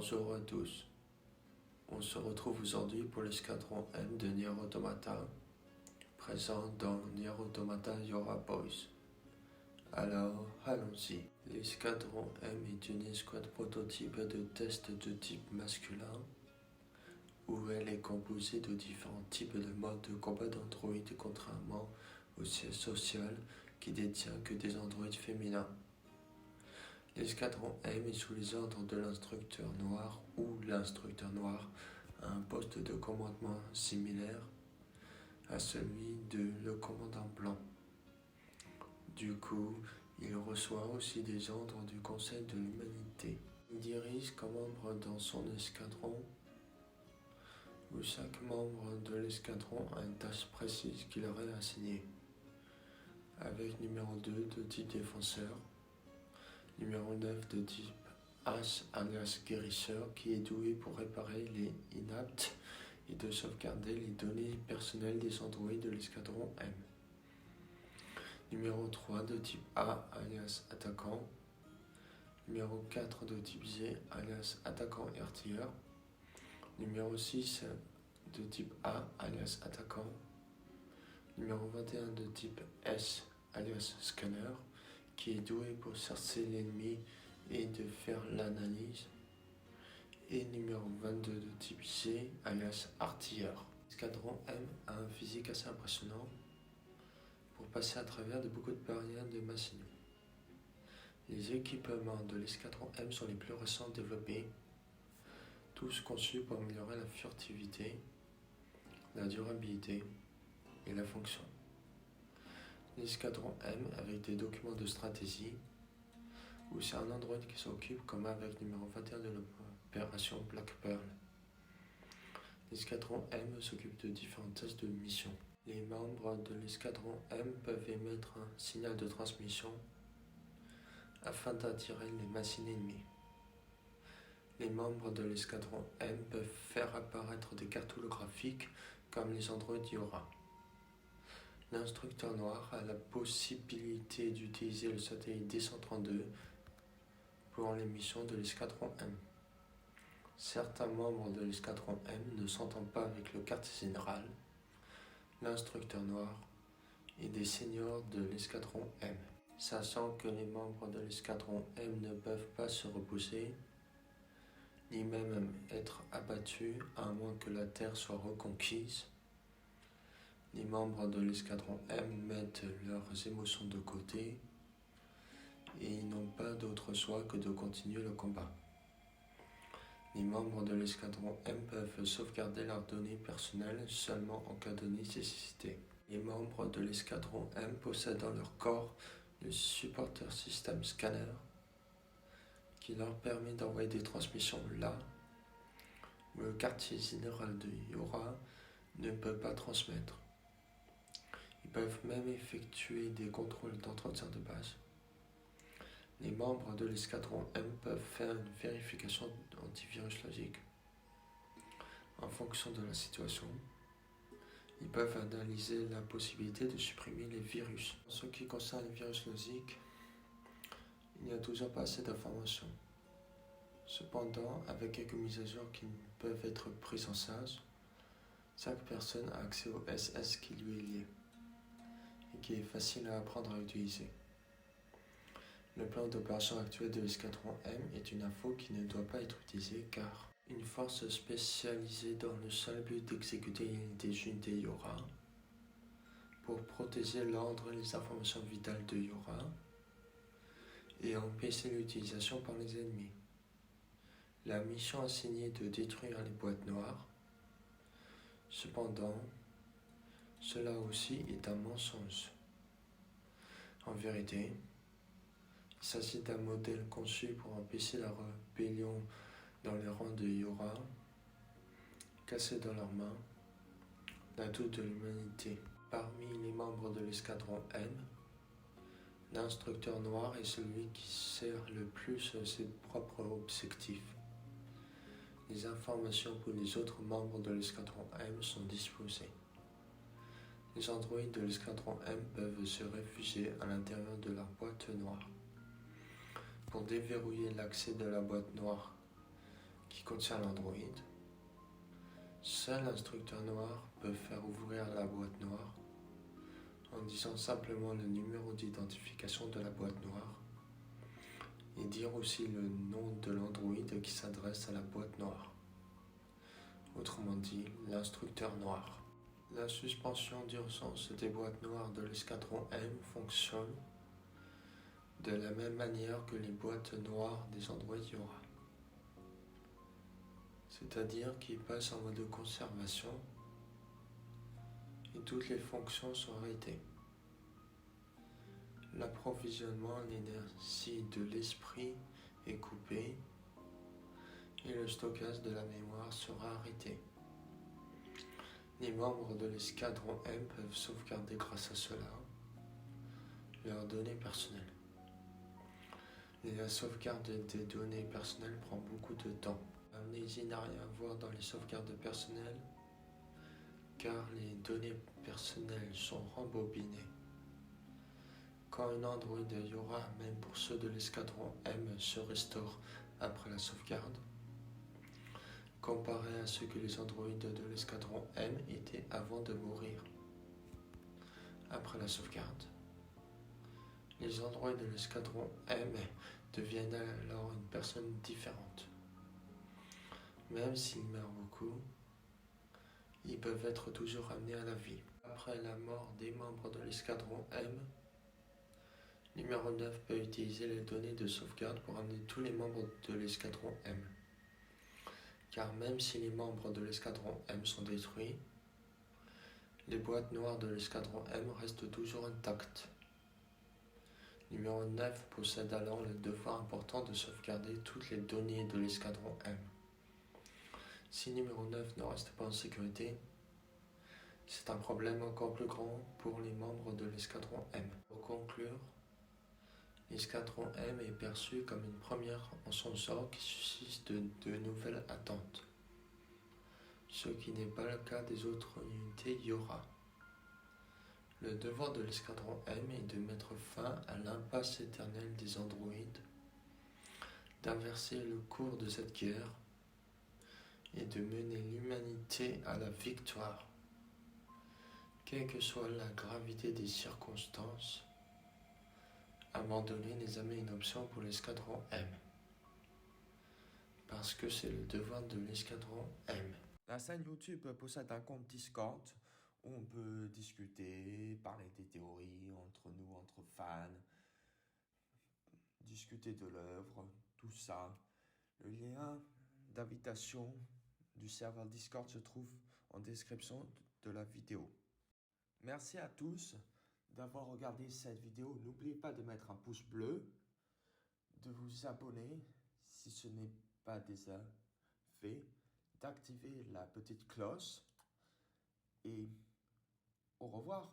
Bonjour à tous, on se retrouve aujourd'hui pour l'escadron M de Nier Automata, présent dans Nier Automata Yora Boys. Alors, allons-y. L'escadron M est une escouade prototype de test de type masculin, où elle est composée de différents types de modes de combat d'androïdes, contrairement au siège social qui détient que des androïdes féminins. L'escadron M est sous les ordres de l'instructeur noir, où l'instructeur noir a un poste de commandement similaire à celui de le commandant blanc. Du coup, il reçoit aussi des ordres du Conseil de l'Humanité. Il dirige comme membre dans son escadron, où chaque membre de l'escadron a une tâche précise qui leur est assignée, avec numéro 2 de type défenseur, numéro 9 de type H alias guérisseur qui est doué pour réparer les inaptes et de sauvegarder les données personnelles des androïdes de l'escadron M. Numéro 3 de type A alias attaquant. Numéro 4 de type Z alias attaquant et artilleur. Numéro 6 de type A alias attaquant. Numéro 21 de type S alias scanner qui est doué pour chercher l'ennemi et de faire l'analyse. Et numéro 22 de type C alias artilleur. L'escadron M a un physique assez impressionnant pour passer à travers de beaucoup de barrières de machinerie. Les équipements de l'escadron M sont les plus récents développés, tous conçus pour améliorer la furtivité, la durabilité et la fonction. L'escadron M avec des documents de stratégie, où c'est un androïde qui s'occupe comme avec numéro 21 de l'opération Black Pearl. L'escadron M s'occupe de différentes tâches de mission. Les membres de l'escadron M peuvent émettre un signal de transmission afin d'attirer les machines ennemies. Les membres de l'escadron M peuvent faire apparaître des cartes holographiques comme les androïdes Yora. L'instructeur noir a la possibilité d'utiliser le satellite D132 pour les missions de l'escadron M. Certains membres de l'escadron M ne s'entendent pas avec le quartier général, l'instructeur noir et des seniors de l'escadron M. Sachant que les membres de l'escadron M ne peuvent pas se reposer, ni même être abattus à moins que la Terre soit reconquise, les membres de l'escadron M mettent leurs émotions de côté et n'ont pas d'autre choix que de continuer le combat. Les membres de l'escadron M peuvent sauvegarder leurs données personnelles seulement en cas de nécessité. Les membres de l'escadron M possèdent dans leur corps le Supporter System Scanner qui leur permet d'envoyer des transmissions là où le quartier général de Yora ne peut pas transmettre. Ils peuvent même effectuer des contrôles d'entretien de base. Les membres de l'escadron M peuvent faire une vérification antivirus logique. En fonction de la situation, ils peuvent analyser la possibilité de supprimer les virus. En ce qui concerne les virus logiques, il n'y a toujours pas assez d'informations. Cependant, avec quelques mises à jour qui peuvent être prises en charge, chaque personne a accès au SS qui lui est lié et qui est facile à apprendre à utiliser. Le plan d'opération actuel de l'escadron M est une info qui ne doit pas être utilisée car une force spécialisée dans le seul but d'exécuter des unités Yora pour protéger l'ordre et les informations vitales de Yora et empêcher l'utilisation par les ennemis. La mission assignée de détruire les boîtes noires. Cependant, cela aussi est un mensonge. En vérité, il s'agit d'un modèle conçu pour empêcher la rébellion dans les rangs de Yora, casser dans leurs mains l'atout de l'humanité. Parmi les membres de l'escadron M, l'instructeur noir est celui qui sert le plus ses propres objectifs. Les informations pour les autres membres de l'escadron M sont disposées. Les androïdes de l'escadron M peuvent se réfugier à l'intérieur de leur boîte noire. Pour déverrouiller l'accès de la boîte noire, qui contient l'Android. Seul l'instructeur noir peut faire ouvrir la boîte noire en disant simplement le numéro d'identification de la boîte noire et dire aussi le nom de l'Android qui s'adresse à la boîte noire. Autrement dit, l'instructeur noir. La suspension d'urgence des boîtes noires de l'escadron M fonctionne de la même manière que les boîtes noires des Android Yora. C'est-à-dire qu'ils passent en mode conservation et toutes les fonctions sont arrêtées. L'approvisionnement en énergie de l'esprit est coupé et le stockage de la mémoire sera arrêté. Les membres de l'escadron M peuvent sauvegarder grâce à cela leurs données personnelles. Et la sauvegarde des données personnelles prend beaucoup de temps. L'amnésie n'a rien à voir dans les sauvegardes personnelles car les données personnelles sont rembobinées. Quand un Android Yora, même pour ceux de l'escadron M, se restaure après la sauvegarde, comparé à ce que les androïdes de l'escadron M étaient avant de mourir après la sauvegarde, les androïdes de l'escadron M deviennent alors une personne différente. Même s'ils meurent beaucoup, ils peuvent être toujours ramenés à la vie. Après la mort des membres de l'escadron M, numéro 9 peut utiliser les données de sauvegarde pour ramener tous les membres de l'escadron M. Car même si les membres de l'escadron M sont détruits, les boîtes noires de l'escadron M restent toujours intactes. Numéro 9 possède alors le devoir important de sauvegarder toutes les données de l'escadron M. Si numéro 9 ne reste pas en sécurité, c'est un problème encore plus grand pour les membres de l'escadron M. Pour conclure, l'escadron M est perçu comme une première en son genre qui suscite de nouvelles attentes, ce qui n'est pas le cas des autres unités Yora. Le devoir de l'escadron M est de mettre fin à l'impasse éternelle des androïdes, d'inverser le cours de cette guerre et de mener l'humanité à la victoire. Quelle que soit la gravité des circonstances, abandonner n'est jamais une option pour l'escadron M, parce que c'est le devoir de l'escadron M. La chaîne YouTube possède un compte Discord où on peut discuter, parler des théories entre nous, entre fans, discuter de l'œuvre, tout ça. Le lien d'invitation du serveur Discord se trouve en description de la vidéo. Merci à tous d'avoir regardé cette vidéo. N'oubliez pas de mettre un pouce bleu, de vous abonner si ce n'est pas déjà fait, d'activer la petite cloche et au revoir.